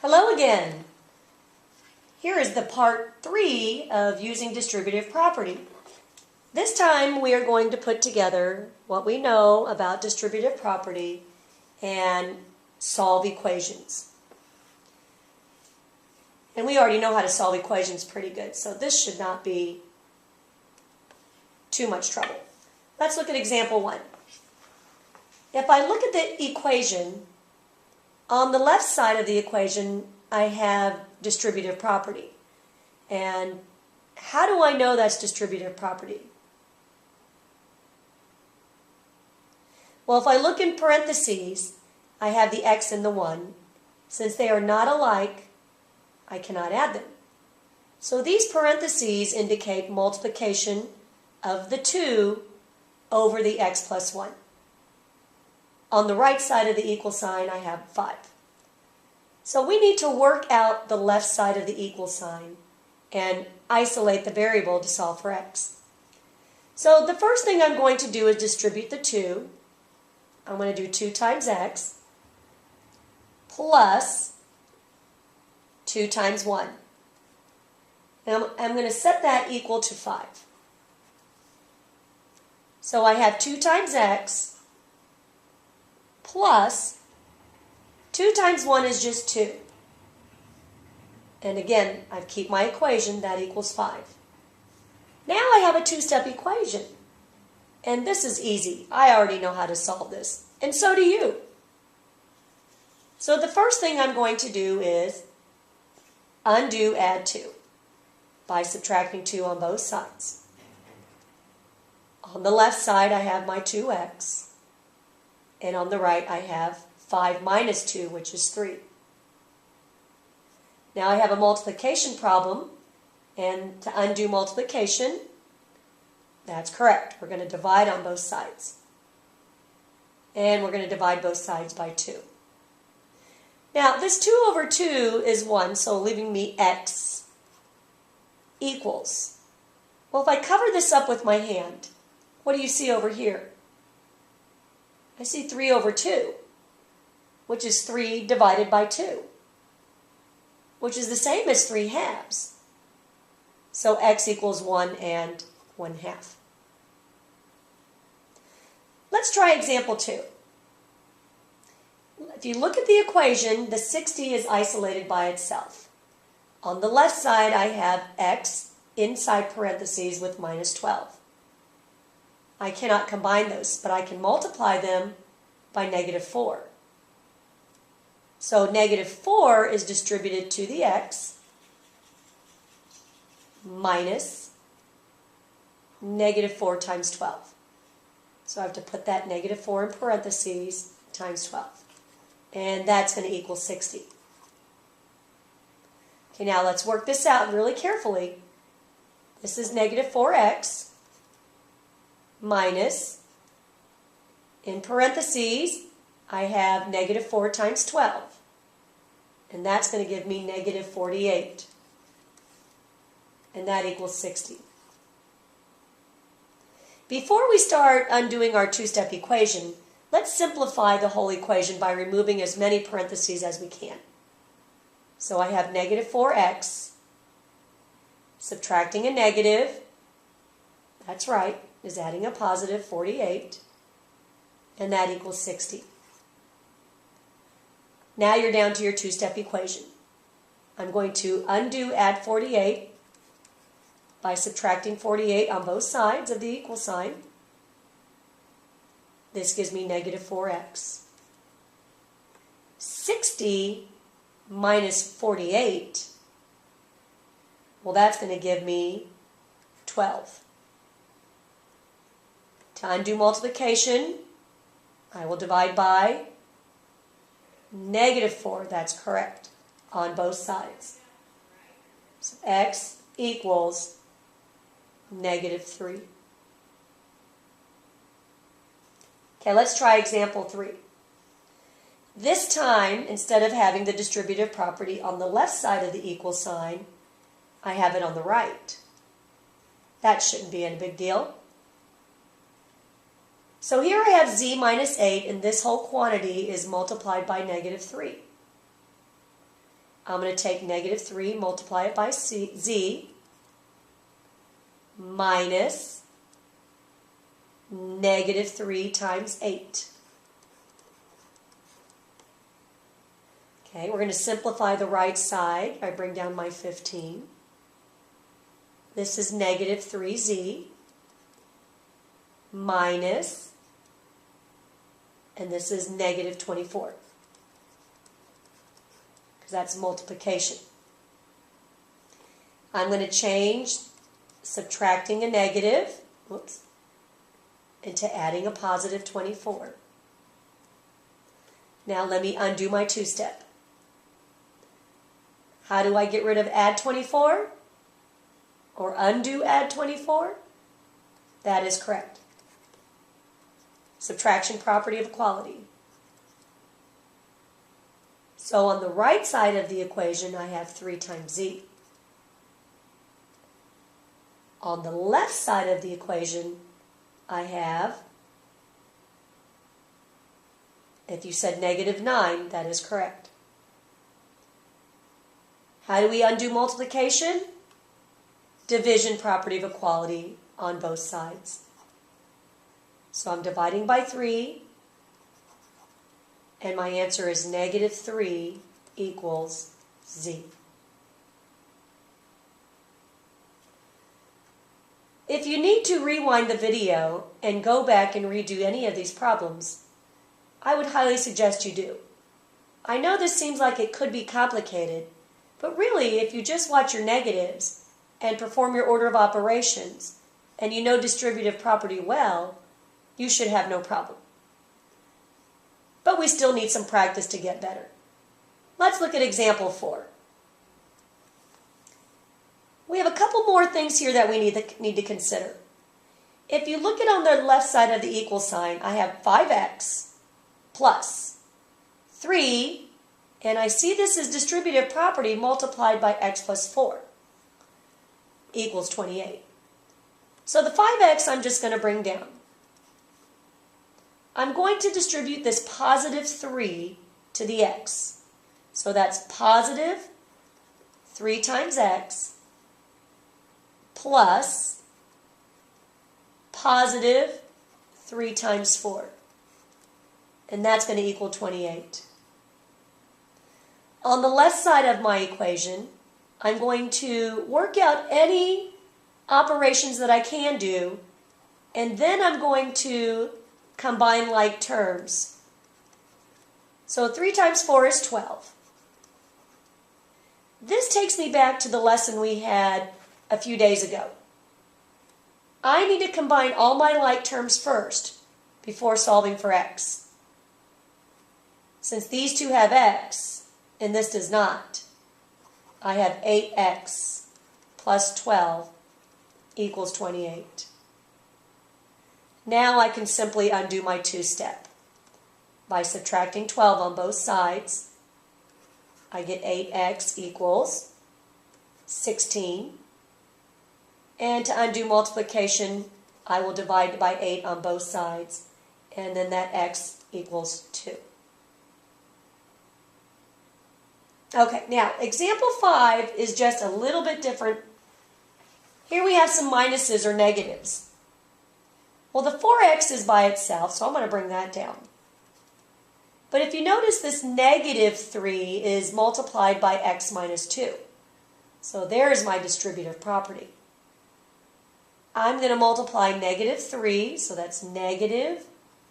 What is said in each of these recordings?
Hello again. Here is the part 3 of using distributive property. This time we are going to put together what we know about distributive property and solve equations. And we already know how to solve equations pretty good, so this should not be too much trouble. Let's look at example 1. If I look at the equation, on the left side of the equation, I have distributive property. And how do I know that's distributive property? Well, if I look in parentheses, I have the x and the 1. Since they are not alike, I cannot add them. So these parentheses indicate multiplication of the 2 over the x plus 1. On the right side of the equal sign, I have 5. So we need to work out the left side of the equal sign and isolate the variable to solve for x. So the first thing I'm going to do is distribute the 2. I'm going to do 2 times x plus 2 times 1. And I'm going to set that equal to 5. So I have 2 times x plus 2 times 1 is just 2. And again, I keep my equation, that equals 5. Now I have a two-step equation. And this is easy. I already know how to solve this. And so do you. So the first thing I'm going to do is undo add 2 by subtracting 2 on both sides. On the left side, I have my 2x. And on the right, I have 5 minus 2, which is 3. Now I have a multiplication problem. And to undo multiplication, that's correct. We're going to divide on both sides. And we're going to divide both sides by 2. Now, this 2 over 2 is 1, so leaving me x equals. Well, if I cover this up with my hand, what do you see over here? I see 3 over 2, which is 3 divided by 2, which is the same as 3 halves. So x equals 1 and 1/2. Let's try example 2. If you look at the equation, the 60 is isolated by itself. On the left side, I have x inside parentheses with minus 12. I cannot combine those, but I can multiply them by negative 4. So negative 4 is distributed to the x minus negative 4 times 12. So I have to put that negative 4 in parentheses times 12. And that's going to equal 60. Okay, now let's work this out really carefully. This is negative 4x minus, in parentheses, I have negative 4 times 12. And that's going to give me negative 48. And that equals 60. Before we start undoing our two-step equation, let's simplify the whole equation by removing as many parentheses as we can. So I have negative 4x, subtracting a negative, that's right, is adding a positive 48, and that equals 60. Now you're down to your two-step equation. I'm going to undo add 48 by subtracting 48 on both sides of the equal sign. This gives me negative 4x. 60 minus 48, well, that's going to give me 12. To undo multiplication, I will divide by negative 4, that's correct, on both sides. So x equals negative 3. Okay, let's try example 3. This time, instead of having the distributive property on the left side of the equal sign, I have it on the right. That shouldn't be any big deal. So here I have z minus 8, and this whole quantity is multiplied by negative 3. I'm going to take negative 3, multiply it by z, minus negative 3 times 8. Okay, we're going to simplify the right side. I bring down my 15. This is negative 3z minus, and this is negative 24. Because that's multiplication. I'm going to change subtracting a negative, into adding a positive 24. Now let me undo my two-step. How do I get rid of add 24? Or undo add 24? That is correct. Subtraction property of equality. So on the right side of the equation, I have 3 times z. On the left side of the equation, I have, if you said negative 9, that is correct. How do we undo multiplication? Division property of equality on both sides. So I'm dividing by 3, and my answer is negative 3 equals z. If you need to rewind the video and go back and redo any of these problems, I would highly suggest you do. I know this seems like it could be complicated, but really if you just watch your negatives and perform your order of operations and you know distributive property well, you should have no problem. But we still need some practice to get better. Let's look at example 4. We have a couple more things here that we need to consider. If you look at on the left side of the equal sign, I have 5x plus 3, and I see this as distributive property multiplied by x plus 4 equals 28. So the 5x I'm just going to bring down. I'm going to distribute this positive 3 to the x. So that's positive 3 times x plus positive 3 times 4. And that's going to equal 28. On the left side of my equation, I'm going to work out any operations that I can do, and then I'm going to combine like terms. So 3 times 4 is 12. This takes me back to the lesson we had a few days ago. I need to combine all my like terms first before solving for x. Since these two have x and this does not, I have 8x plus 12 equals 28. Now I can simply undo my two-step. By subtracting 12 on both sides, I get 8x equals 16. And to undo multiplication, I will divide by 8 on both sides, and then that x equals 2. Okay, now example 5 is just a little bit different. Here we have some minuses or negatives. Well, the 4x is by itself, so I'm going to bring that down. But if you notice, this negative 3 is multiplied by x minus 2. So there's my distributive property. I'm going to multiply negative 3, so that's negative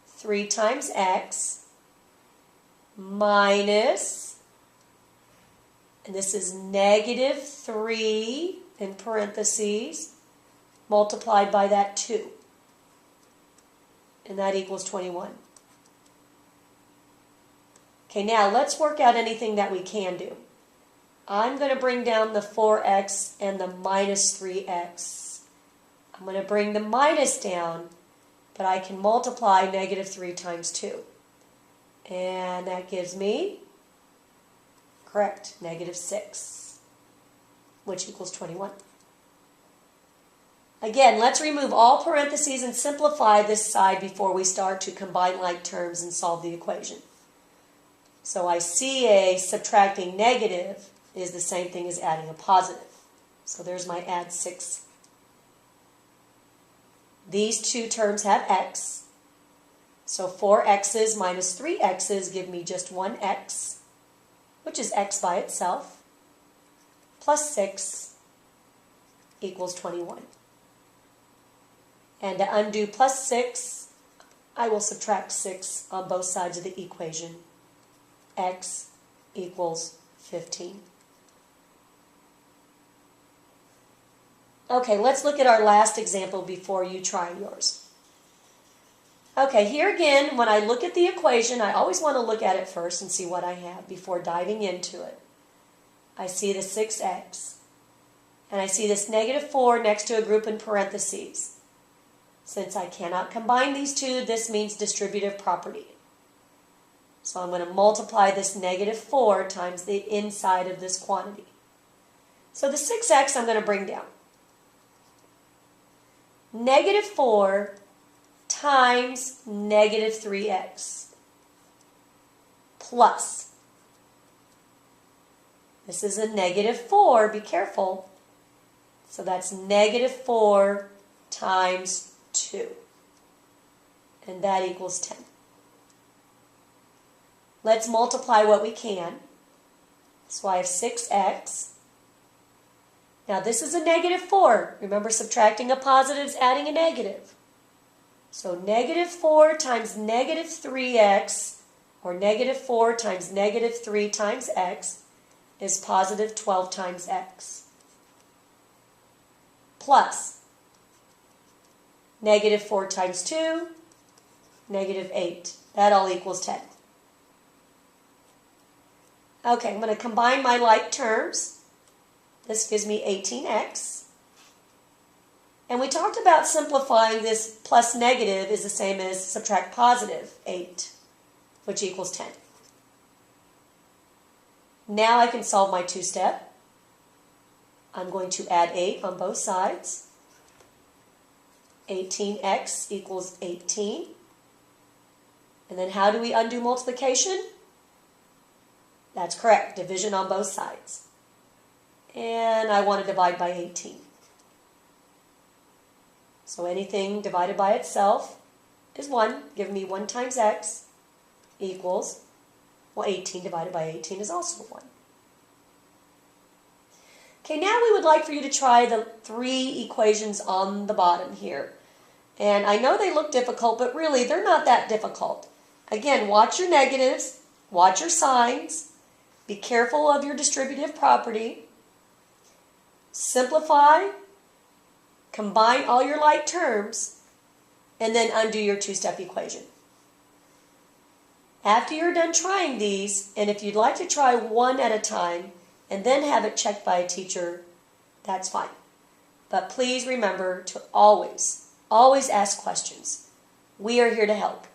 3 times x minus, and this is negative 3 in parentheses, multiplied by that 2. And that equals 21. Okay, now let's work out anything that we can do. I'm going to bring down the 4x and the minus 3x. I'm going to bring the minus down, but I can multiply negative 3 times 2. And that gives me, correct, negative 6, which equals 21. Again, let's remove all parentheses and simplify this side before we start to combine like terms and solve the equation. So I see a subtracting negative is the same thing as adding a positive. So there's my add 6. These two terms have x. So 4x's minus 3x's give me just 1x, which is x by itself, plus 6 equals 21. And to undo plus 6, I will subtract 6 on both sides of the equation. X equals 15. Okay, let's look at our last example before you try yours. Okay, here again, when I look at the equation, I always want to look at it first and see what I have before diving into it. I see the 6x, and I see this negative 4 next to a group in parentheses. Since I cannot combine these two, this means distributive property. So I'm going to multiply this negative 4 times the inside of this quantity. So the 6x I'm going to bring down. Negative 4 times negative 3x plus. This is a negative 4, be careful. So that's negative 4 times 2. And that equals 10. Let's multiply what we can. So I have 6x. Now this is a negative 4. Remember, subtracting a positive is adding a negative. So negative 4 times negative 3x, or negative 4 times negative 3 times x, is positive 12 times x. Plus negative 4 times 2, negative 8. That all equals 10. Okay, I'm going to combine my like terms. This gives me 18x. And we talked about simplifying this plus negative is the same as subtract positive 8, which equals 10. Now I can solve my two-step. I'm going to add 8 on both sides. 18x equals 18. And then how do we undo multiplication? That's correct, division on both sides. And I want to divide by 18. So anything divided by itself is 1, giving me 1 times x equals, well, 18 divided by 18 is also 1. Okay, now we would like for you to try the 3 equations on the bottom here. And I know they look difficult, but really they're not that difficult. Again, watch your negatives, watch your signs, be careful of your distributive property, simplify, combine all your like terms, and then undo your two-step equation. After you're done trying these, and if you'd like to try one at a time and then have it checked by a teacher, that's fine. But please remember to always ask questions. We are here to help.